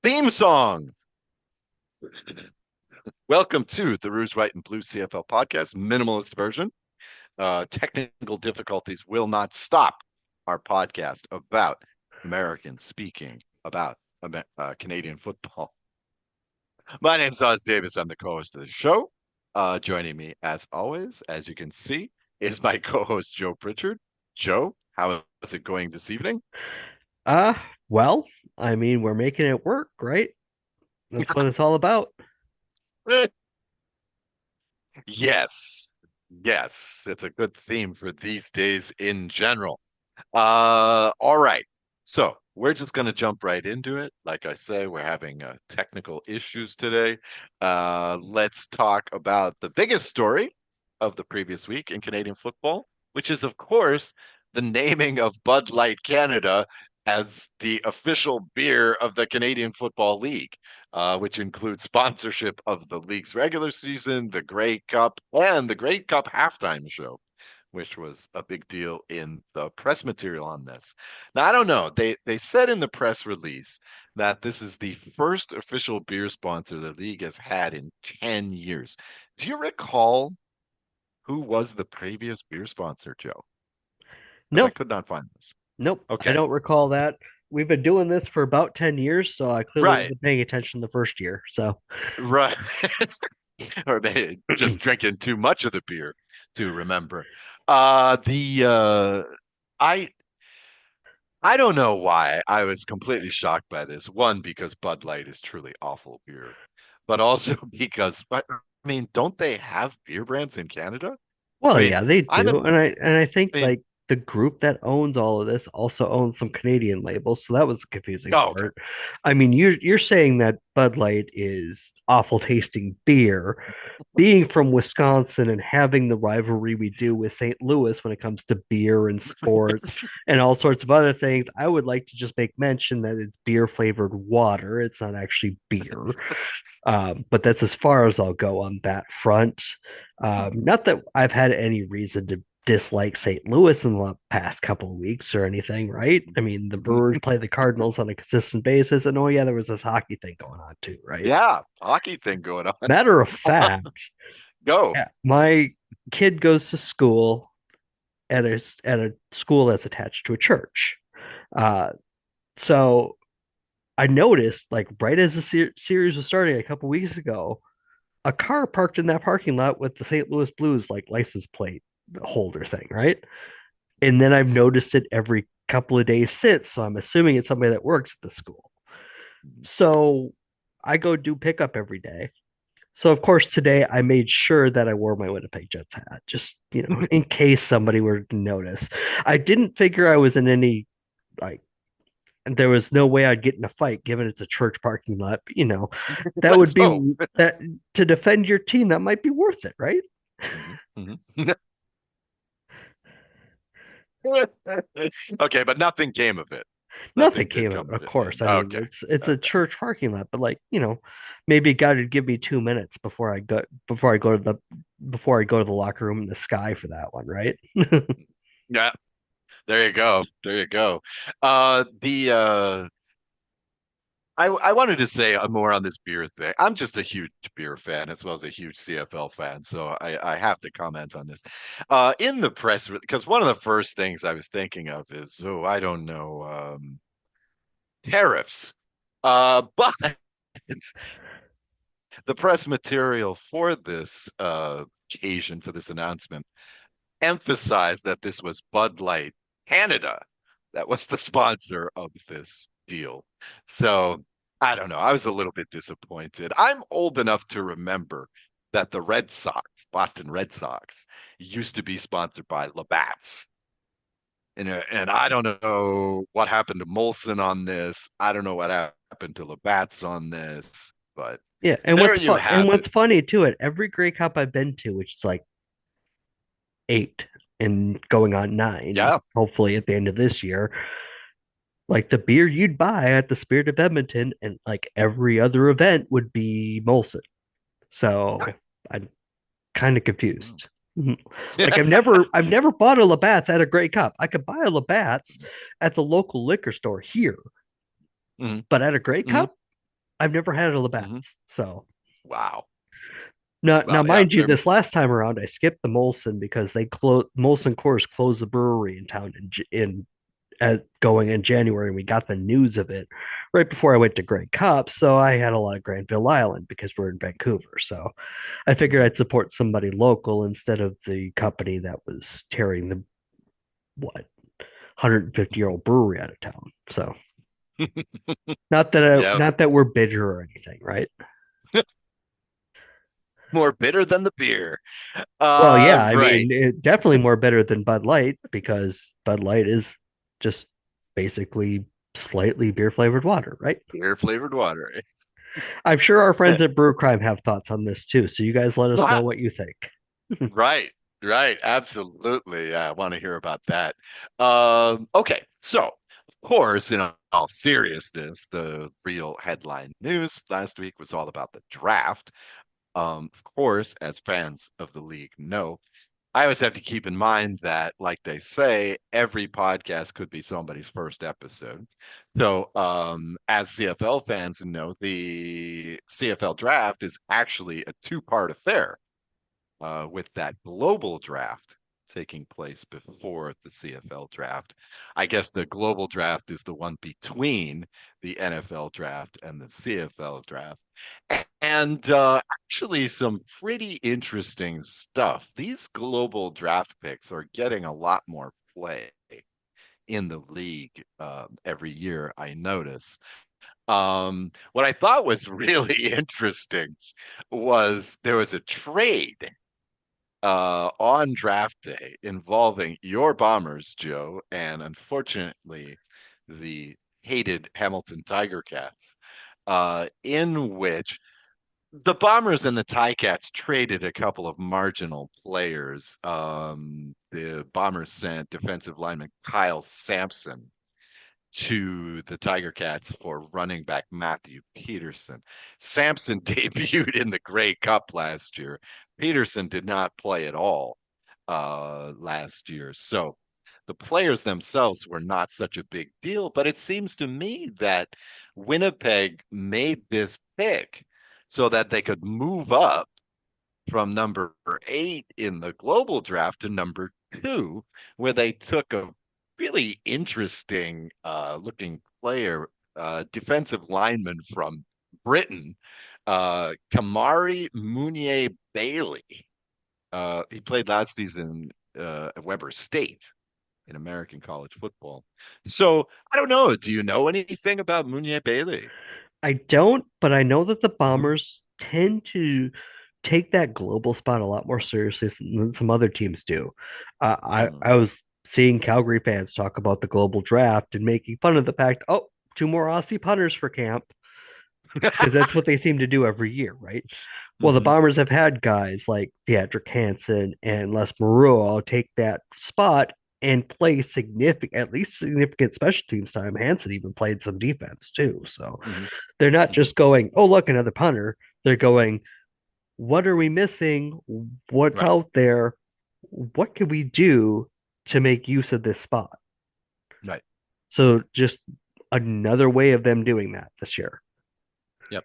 Theme song. Welcome to the Rouge, White, and Blue CFL podcast, minimalist version. Technical difficulties will not stop our podcast about Americans speaking about Canadian football. My name's Oz Davis. I'm the co-host of the show. Joining me, as always, as you can see, is my co-host Joe Pritchard. Joe, how is it going this evening? Uh, well, I mean, we're making it work, right? That's what it's all about. Yes, yes, it's a good theme for these days in general. All right. So we're just going to jump right into it. Like I say, we're having technical issues today. Let's talk about the biggest story of the previous week in Canadian football, which is, of course, the naming of Bud Light Canada as the official beer of the Canadian Football League, which includes sponsorship of the league's regular season, the Grey Cup, and the Grey Cup halftime show, which was a big deal in the press material on this. Now, I don't know. They said in the press release that this is the first official beer sponsor the league has had in 10 years. Do you recall who was the previous beer sponsor, Joe? Because I Nope, could not find this. nope, I Okay. don't recall that. We've been doing this for about 10 years, so I clearly Right. wasn't paying attention the first year. So, Right. Or maybe just drinking too much of the beer to remember. The I I don't know why I was completely shocked by this. One, because Bud Light is truly awful beer, but also because, I mean, don't they have beer brands in Canada? I well, mean, yeah, they I'm a, do. And I think I mean, like the group that owns all of this also owns some Canadian labels, so that was the confusing oh, okay. part. I mean, you're saying that Bud Light is awful tasting beer, being from Wisconsin and having the rivalry we do with St. Louis when it comes to beer and sports and all sorts of other things, I would like to just make mention that it's beer flavored water. It's not actually beer. But that's as far as I'll go on that front. Not that I've had any reason to dislike St. Louis in the past couple of weeks or anything, right? I mean, the Brewers play the Cardinals on a consistent basis, and oh yeah, there was this hockey thing going on too, right? Yeah, hockey thing going Matter of on. fact, Go. yeah, my kid goes to school at a school that's attached to a church. Uh, so I noticed, like right as the series was starting a couple weeks ago, a car parked in that parking lot with the St. Louis Blues like license plate holder thing, right? And then I've noticed it every couple of days since. So I'm assuming it's somebody that works at the school. So I go do pickup every day. So of course today I made sure that I wore my Winnipeg Jets hat, just in case somebody were to notice. I didn't figure I was in any like and there was no way I'd get in a fight given it's a church parking lot. But, that would Let's be hope. that to defend your team, that might be worth it, right? Mhm, mhm. Okay, but nothing came of it. Nothing Nothing did came of come it, of of it. course. I mean, Okay. it's a Okay. church parking lot, but like, maybe a guy would give me 2 minutes before I go to the locker room in the sky for that one, right? Yeah, there you go. There you go. The I wanted to say more on this beer thing. I'm just a huge beer fan as well as a huge CFL fan, so I have to comment on this. In the press, because one of the first things I was thinking of is, oh, I don't know, tariffs. But the press material for this occasion, for this announcement, emphasized that this was Bud Light Canada that was the sponsor of this deal. So I don't know. I was a little bit disappointed. I'm old enough to remember that the Red Sox, Boston Red Sox, used to be sponsored by Labatt's. And I don't know what happened to Molson on this. I don't know what happened to Labatt's on this, but Yeah, and there you have it. what's funny too, at every Grey Cup I've been to, which is like 8 and going on 9, Yeah. hopefully at the end of this year, like the beer you'd buy at the Spirit of Edmonton and like every other event would be Molson. So I'm kind of confused. Mhm. Like I've never bought a Labatt's at a Grey Cup. I could buy a Labatt's at the local liquor store here, Mhm, but at a Grey mhm. Cup? I've never had a Hmm. Labatt's. So Wow. now, Well, yeah. mind you, this last time around, I skipped the Molson because they closed. Molson Coors closed the brewery in town in going in January, and we got the news of it right before I went to Grey Cup. So I had a lot of Granville Island because we're in Vancouver. So I figured Mhm. I'd support somebody local instead of the company that was tearing the what 150-year-old brewery out of town. So Yeah. not that we're bitter or anything, right? More bitter than the beer. Well, yeah, I Right. mean, definitely more bitter than Bud Light because Bud Light is just basically slightly beer flavored water, right? Beer flavored water. I'm sure our friends at Brew Crime have thoughts on this too. So you guys let us know Ah, what you think. right. Right. Absolutely. Yeah, I want to hear about that. Okay. So, of course, in all seriousness, the real headline news last week was all about the draft. Of course, as fans of the league know, I always have to keep in mind that, like they say, every podcast could be somebody's first episode. So, as CFL fans know, the CFL draft is actually a two-part affair, with that global draft taking place before the CFL draft. I guess the global draft is the one between the NFL draft and the CFL draft. And actually, some pretty interesting stuff. These global draft picks are getting a lot more play in the league every year, I notice. What I thought was really interesting was there was a trade on draft day involving your Bombers, Joe, and unfortunately the hated Hamilton Tiger Cats, in which the Bombers and the Ticats traded a couple of marginal players. The Bombers sent defensive lineman Kyle Sampson to the Tiger Cats for running back Matthew Peterson. Sampson debuted in the Grey Cup last year. Peterson did not play at all last year. So the players themselves were not such a big deal, but it seems to me that Winnipeg made this pick so that they could move up from number 8 in the global draft to number 2, where they took a really interesting looking player, defensive lineman from Britain, Kamari Munier Bailey. He played last season at Weber State in American college football. So I don't know. Do you know anything about Munier Bailey? I don't, but I know that the Hmm. Bombers tend to take that global spot a lot more seriously than some other teams do. Hmm. I was seeing Calgary fans talk about the global draft and making fun of the fact, oh, two more Aussie punters for camp, because that's what they seem to do every year, right? Well, the Hmm. Bombers have had guys like Theodric Hansen and Les Maruo take that spot and play significant, at least significant special teams time. Hansen even played some defense too. So Hmm. they're not Hmm. just going, oh, look, another punter. They're going, what are we missing? What's Right. out there? What can we do to make use of this spot? Right. So just another way of them doing that this year. Yep.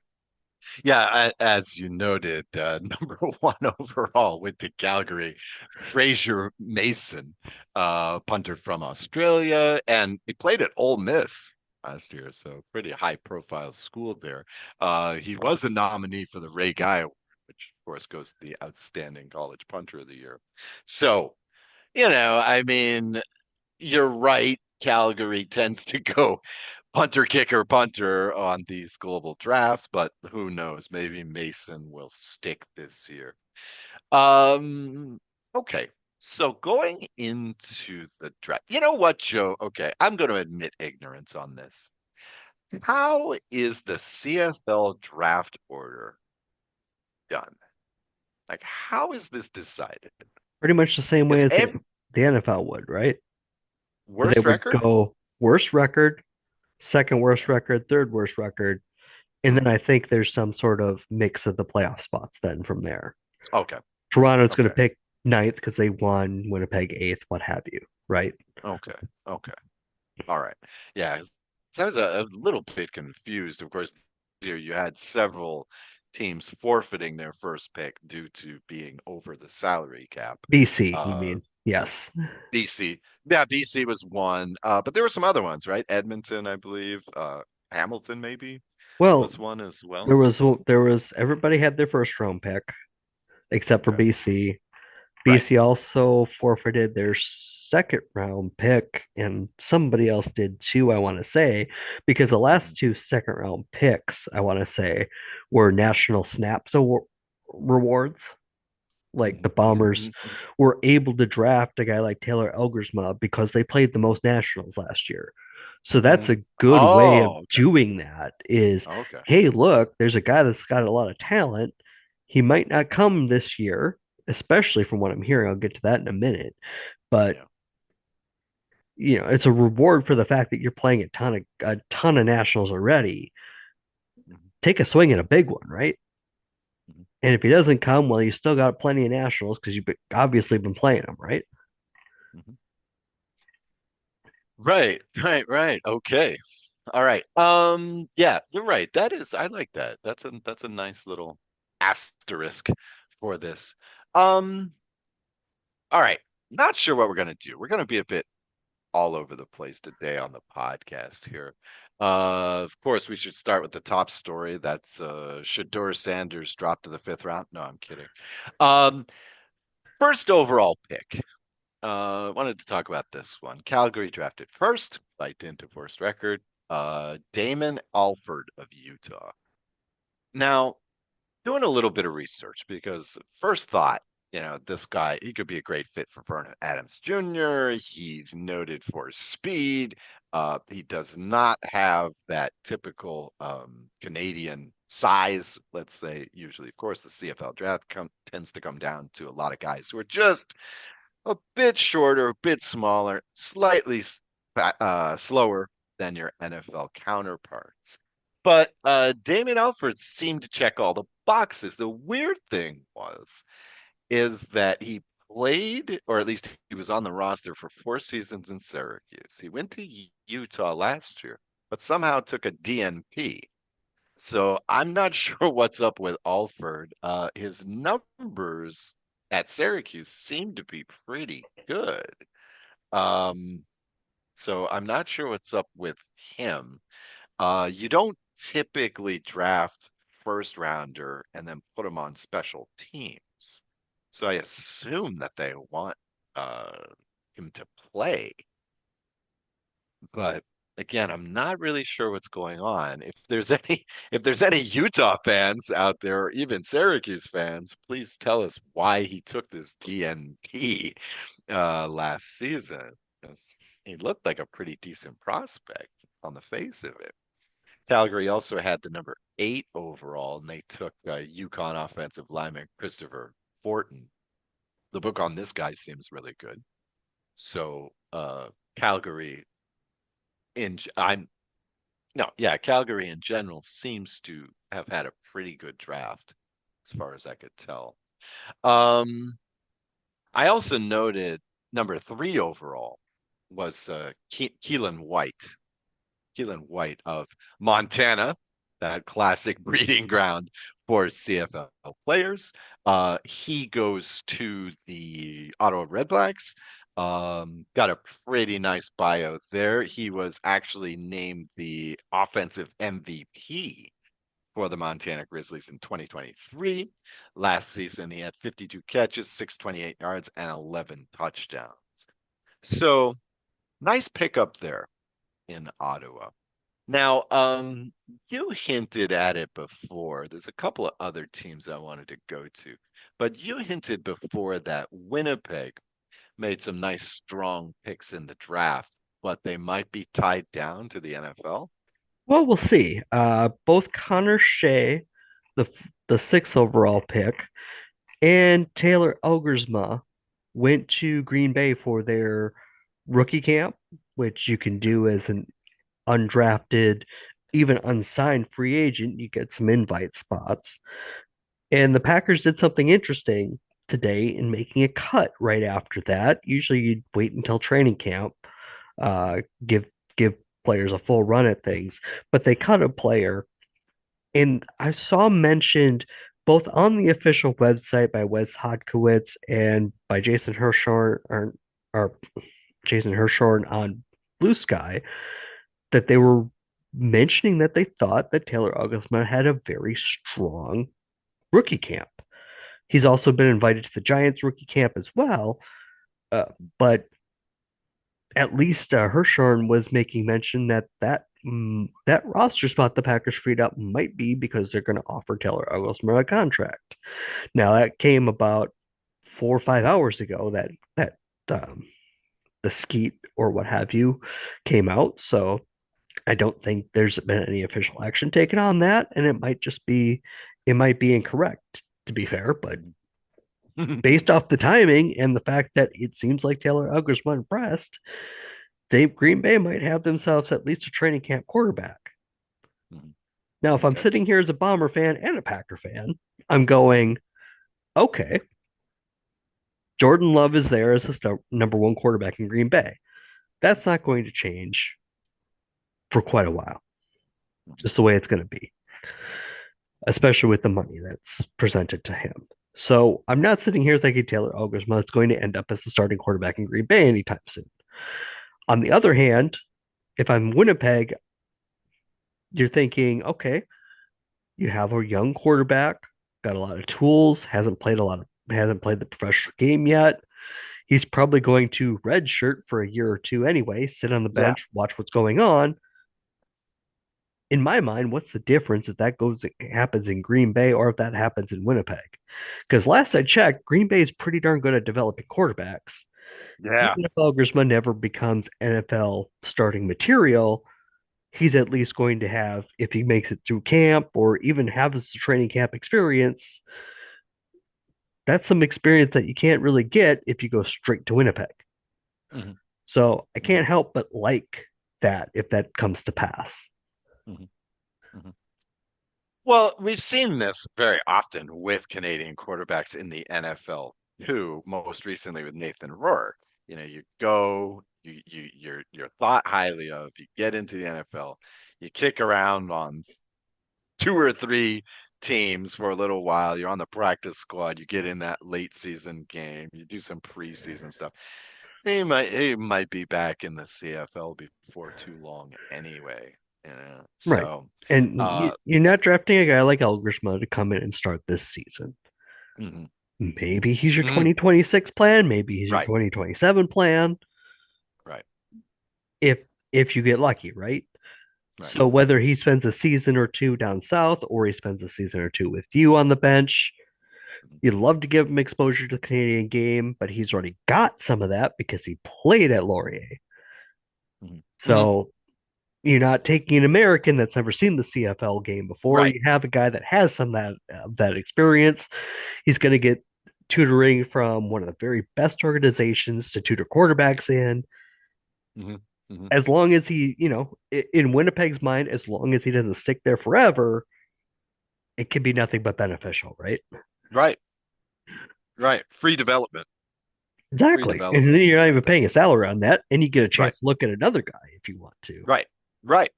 Yeah, as you noted, number one overall went to Calgary, Fraser Mason, punter from Australia, and he played at Ole Miss last year, so pretty high profile school there. He was a nominee for the Ray Guy Award, which of course goes to the outstanding college punter of the year. So, I mean, you're right. Calgary tends to go punter, kicker, punter on these global drafts, but who knows? Maybe Mason will stick this year. Um, okay. So going into the draft, you know what, Joe? Okay, I'm going to admit ignorance on this. How is the CFL draft order done? Like, how is this decided? Pretty much the same way Is as every the NFL would, right? Where they worst would record? go worst record, second worst record, third worst record, and Hmm. then I think there's some sort of mix of the playoff spots then from there. Okay. Toronto's going to Okay. pick ninth because they won, Winnipeg eighth, what have you, right? Okay. Okay. All right. Yeah. So I was a little bit confused. Of course, year you had several teams forfeiting their first pick due to being over the salary cap. BC, you Uh, mean? Yes. BC, yeah, BC was one, but there were some other ones, right? Edmonton, I believe, Hamilton maybe Well, was one as there well. was there was everybody had their first round pick except for Okay, BC. right. BC also forfeited their second round pick, and somebody else did too, I want to say, because the Mhm, last two second round picks, I want to say, were national snaps rewards. Like the mhm, Bombers mhm, mhm, were able to draft a guy like Taylor Elgersma because they played the most nationals last year. So that's mhm. a good way of Oh, okay, doing that is, okay, hey, look, there's a guy that's got a lot of talent. He might not come this year, especially from what I'm hearing. I'll get to that in a minute. But yeah. it's a reward for the fact that you're playing a ton of nationals already. Mhm, Take a swing at a big one, right? mhm, And if he doesn't come, well, you still got plenty of nationals because you've obviously been playing them, right? mhm. Right, right, right. Okay. All right. Yeah, you're right. That is, I like that. That's a nice little asterisk for this. Um, all right. Not sure what we're gonna do. We're gonna be a bit all over the place today on the podcast here. Of course, we should start with the top story. That's Shador Sanders dropped to the fifth round. No, I'm kidding. Um, first overall pick. Wanted to talk about this one. Calgary drafted first by dint of worst record. Damon Alford of Utah. Now, doing a little bit of research because first thought, this guy, he could be a great fit for Vernon Adams Jr. He's noted for his speed. He does not have that typical Canadian size. Let's say, usually, of course, the CFL draft tends to come down to a lot of guys who are just a bit shorter, a bit smaller, slightly slower than your NFL counterparts. But Damon Alford seemed to check all the boxes. The weird thing is that he played, or at least he was on the roster for 4 seasons in Syracuse. He went to Utah last year, but somehow took a DNP. So I'm not sure what's up with Alford. His numbers at Syracuse seem to be pretty good. Um, so I'm not sure what's up with him. You don't typically draft first rounder and then put them on special teams. So I assume that they want uh, him to play. But again, I'm not really sure what's going on. If there's any Utah fans out there, or even Syracuse fans, please tell us why he took this DNP last season. 'Cause he looked like a pretty decent prospect on the face of it. Calgary also had the number 8 overall, and they took Yukon offensive lineman Christopher Fortin. The book on this guy seems really good. So Calgary I'm no, yeah, Calgary in general seems to have had a pretty good draft, as far as I could tell. Um, I also noted number 3 overall was Keelan White. Keelan White of Montana, that classic breeding ground for CFL players. He goes to the Ottawa Redblacks. Got a pretty nice bio there. He was actually named the offensive MVP for the Montana Grizzlies in 2023. Last season, he had 52 catches, 628 yards, and 11 touchdowns. So nice pickup there in Ottawa. Now, you hinted at it before. There's a couple of other teams I wanted to go to, but you hinted before that Winnipeg made some nice strong picks in the draft, but they might be tied down to the NFL. Well, we'll see. Both Connor Shea, the the sixth overall pick, and Taylor Elgersma went to Green Bay for their rookie camp, which you can do as an undrafted, even unsigned free agent. You get some invite spots. And the Packers did something interesting today in making a cut right after that. Usually you'd wait until training camp, uh, give players a full run at things, but they cut a player And I saw mentioned both on the official website by Wes Hodkiewicz and by or Jason Hirschhorn on Blue Sky that they were mentioning that they thought that Taylor Elgersma had a very strong rookie camp. He's also been invited to the Giants rookie camp as well, but at least Hirschhorn was making mention that that roster spot the Packers freed up might be because they're going to offer Taylor Elgersma a contract. Now that came about 4 or 5 hours ago that um, the skeet or what have you came out. So I don't think there's been any official action taken on that, and it might be incorrect to be fair, but based off the timing and the fact that it seems like Taylor Elgersma impressed, Green Bay might have themselves at least a training camp quarterback. Now, if I'm Okay. sitting here as a Bomber fan and a Packer fan, I'm going, okay, Jordan Love is there as the number one quarterback in Green Bay. That's not going to change for quite a while, just the way it's going to be, especially with the money that's presented to him. So I'm not sitting here thinking Taylor Elgersma is going to end up as the starting quarterback in Green Bay anytime soon. On the other hand, if I'm Winnipeg, you're thinking, okay, you have a young quarterback, got a lot of tools, hasn't played the professional game yet. He's probably going to redshirt for a year or two anyway, sit on the Yeah. bench, watch what's going on. In my mind, what's the difference if that goes happens in Green Bay or if that happens in Winnipeg? Because last I checked, Green Bay is pretty darn good at developing quarterbacks. Yeah. Even if Elgersma never becomes NFL starting material, he's at least going to have, if he makes it through camp or even has the training camp experience, that's some experience that you can't really get if you go straight to Winnipeg. Mhm. So I Mhm. can't help but like that if that comes to pass. Mhm. Mhm. Well, we've seen this very often with Canadian quarterbacks in the NFL too, most recently with Nathan Rourke. You know, you go, you're thought highly of, you get into the NFL, you kick around on two or three teams for a little while, you're on the practice squad, you get in that late season game, you do some preseason stuff. He might be back in the CFL before too long anyway, you know. Right. So And uh you're not drafting a guy like Elgersma to come in and start this season. mhm, Maybe he's your mhm, 2026 plan. Maybe he's your right, 2027 plan. right, If if you get lucky, right? right. So whether he spends a season or two down south or he spends a season or two with you on the bench, Mhm, you'd love to give him exposure to the Canadian game, but he's already got some of that because he played at Laurier. mhm, mhm, So you're not taking an American that's never seen the CFL game before. right. You have a guy that has some of that experience. He's going to get tutoring from one of the very best organizations to tutor quarterbacks in. Mhm, mhm, As long as he, in Winnipeg's mind, as long as he doesn't stick there forever, it can be nothing but beneficial, right? right, right. Free Exactly. And then development you're not even at that paying a point. salary on that, and you get a Right, chance to look at another guy if you want to, right, right,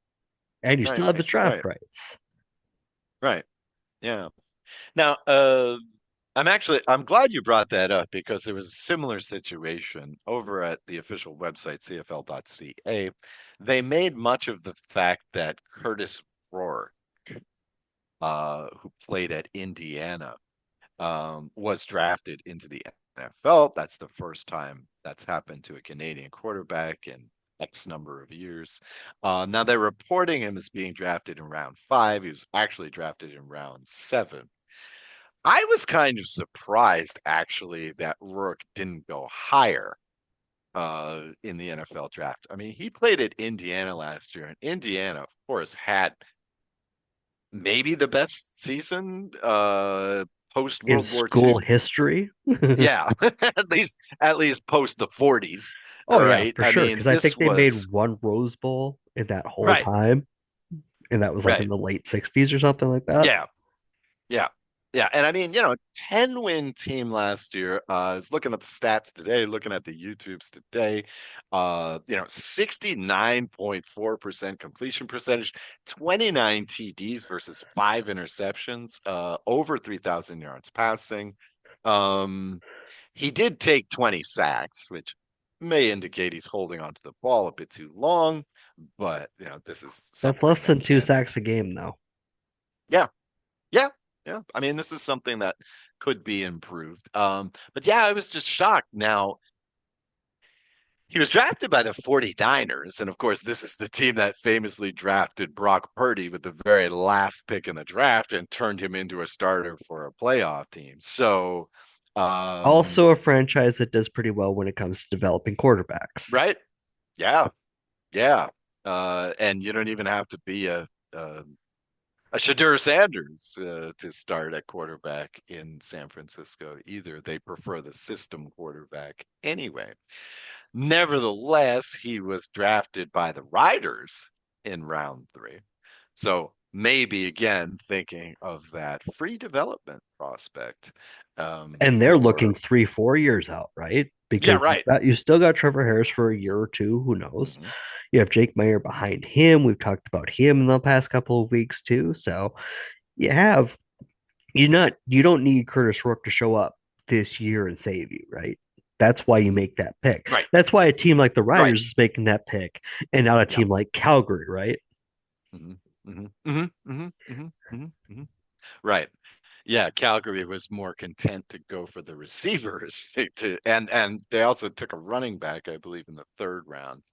and you still right, have the draft right, rights. right. Yeah. Now, I'm glad you brought that up because there was a similar situation over at the official website, CFL.ca. They made much of the fact that Curtis Rourke, who played at Indiana, was drafted into the NFL. That's the first time that's happened to a Canadian quarterback in X number of years. Now they're reporting him as being drafted in round 5. He was actually drafted in round 7. I was kind of surprised actually that Rourke didn't go higher in the NFL draft. I mean, he played at Indiana last year, and Indiana, of course, had maybe the best season post In World War school II. history. Yeah, at least post the 40s, Oh yeah, right? for I sure. mean, Because I this think they made was one Rose Bowl in that whole right, time, and that was like in right. the late '60s or something like that. Yeah, yeah. Yeah, and I mean, 10-win team last year. I was looking at the stats today, looking at the YouTubes today. 69.4% completion percentage, 29 TDs versus 5 interceptions, over 3,000 yards passing. Um, he did take 20 sacks, which may indicate he's holding onto the ball a bit too long, but this is That's something less that than two can, sacks a game, though. yeah, yeah, yeah. I mean, this is something that could be improved. But yeah, I was just shocked. Now, he was drafted by the 49ers, and of course, this is the team that famously drafted Brock Purdy with the very last pick in the draft and turned him into a starter for a playoff team. So, Also, um, a franchise that does pretty well when it comes to developing quarterbacks. right? Yeah, yeah. And you don't even have to be a Shadur Sanders to start at quarterback in San Francisco either. They prefer the system quarterback anyway. Nevertheless, he was drafted by the Riders in round 3. So maybe again thinking of that free development prospect And they're looking for 3, 4 years out, right? yeah, Because right. you still got Trevor Harris for a year or two. Who knows? Hmm. You have Jake Meyer behind him. We've talked about him in the past couple of weeks too. So you have you don't need Curtis Rourke to show up this year and save you, right? That's why you Hmm. make that pick. Right, That's why a team like the right. Riders is making that pick and not a Yeah. team like Calgary, right? Hmm. Hmm. Hmm. Hmm. Hmm. Hmm. Hmm. Right. Yeah, Calgary was more content to go for the receivers and they also took a running back, I believe, in the third round.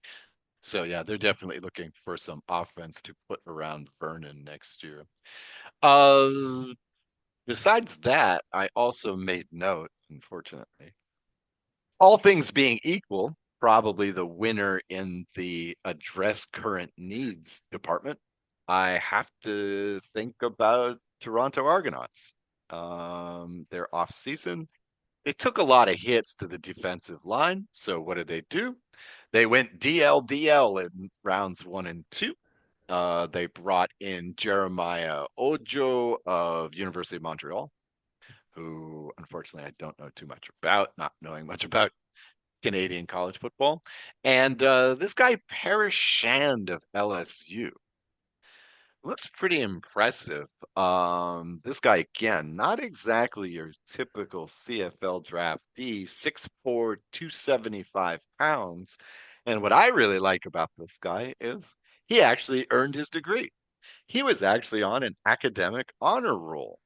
So yeah, they're definitely looking for some offense to put around Vernon next year. Uh, Besides that, I also made note, unfortunately, all things being equal, probably the winner in the address current needs department, I have to think about Toronto Argonauts. Their off season, they took a lot of hits to the defensive line. So what did they do? They went DLDL in rounds 1 and 2. They brought in Jeremiah Ojo of University of Montreal, who unfortunately I don't know too much about, not knowing much about Canadian college football. And this guy, Parrish Shand of LSU, looks pretty impressive. This guy, again, not exactly your typical CFL draftee, 6'4", 275 pounds. And what I really like about this guy is he actually earned his degree. He was actually on an academic honor roll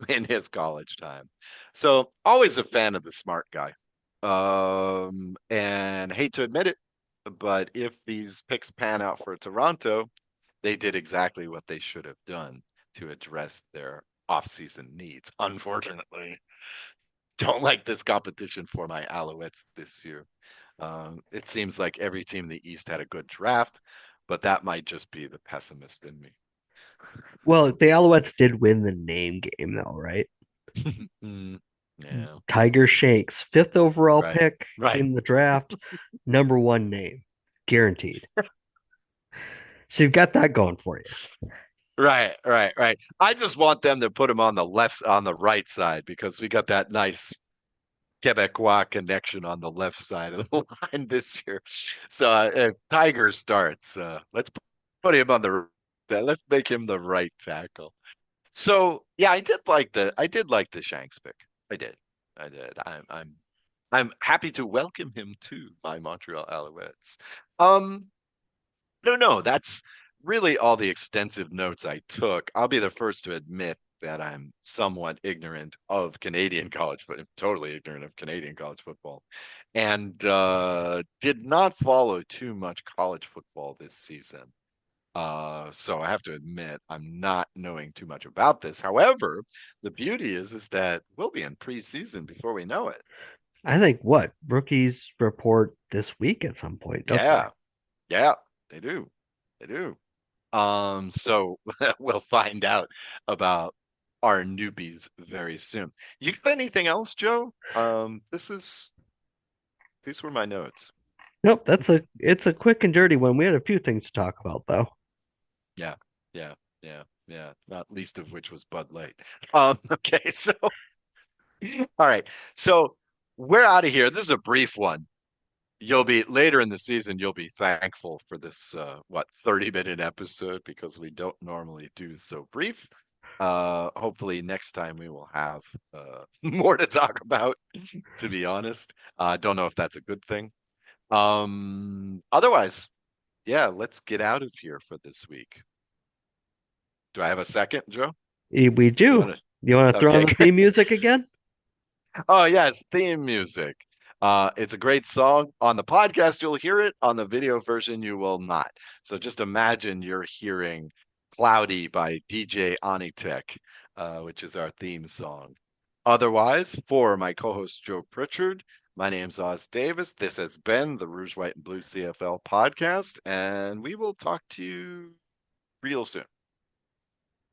in his college time. So always a fan of the smart guy. And hate to admit it, but if these picks pan out for Toronto, they did exactly what they should have done to address their offseason needs. Unfortunately, don't like this competition for my Alouettes this year. It seems like every team in the East had a good draft, but that might just be the pessimist in me. Well, the Alouettes did win the name game though, right? Mm, yeah, Tiger Shanks, fifth overall right, pick right. in the draft, #1 name, guaranteed. So you've got that going for you. Right, right, right. I just want them to put him on the right side because we got that nice Quebecois connection on the left side of the line this year. So if Tiger starts, let's put him on let's make him the right tackle. So yeah, I did like the Shanks pick. I did. I did. I'm happy to welcome him to my Montreal Alouettes. Um, no, no, that's really all the extensive notes I took. I'll be the first to admit that I'm somewhat ignorant of Canadian college football, totally ignorant of Canadian college football, and did not follow too much college football this season. So I have to admit I'm not knowing too much about this. However, the beauty is that we'll be in preseason before we know it. I think what rookies report this week at some point, don't they? Yeah, yeah, they do. They do. So we'll find out about our newbies very soon. You got anything else, Joe? These were my notes. Nope, it's a quick and dirty one. We had a few things to talk about though. Yeah, yeah. Yeah, yeah. Not least of which was Bud Light. Okay, so all right. So we're out of here. This is a brief one. You'll be later in the season, you'll be thankful for this 30-minute episode because we don't normally do so brief. Hopefully next time we will have more to talk about, to be honest. I don't know if that's a good thing. Otherwise, yeah, let's get out of here for this week. Do I have a second, Joe? We You do. want to? You want to throw on Okay. the theme music again? Oh, yes, theme music. It's a great song. On the podcast, you'll hear it. On the video version, you will not. So just imagine you're hearing Cloudy by DJ Anitek, which is our theme song. Otherwise, for my co-host Joe Pritchard, my name's Oz Davis. This has been the Rouge, White, and Blue CFL podcast, and we will talk to you real soon.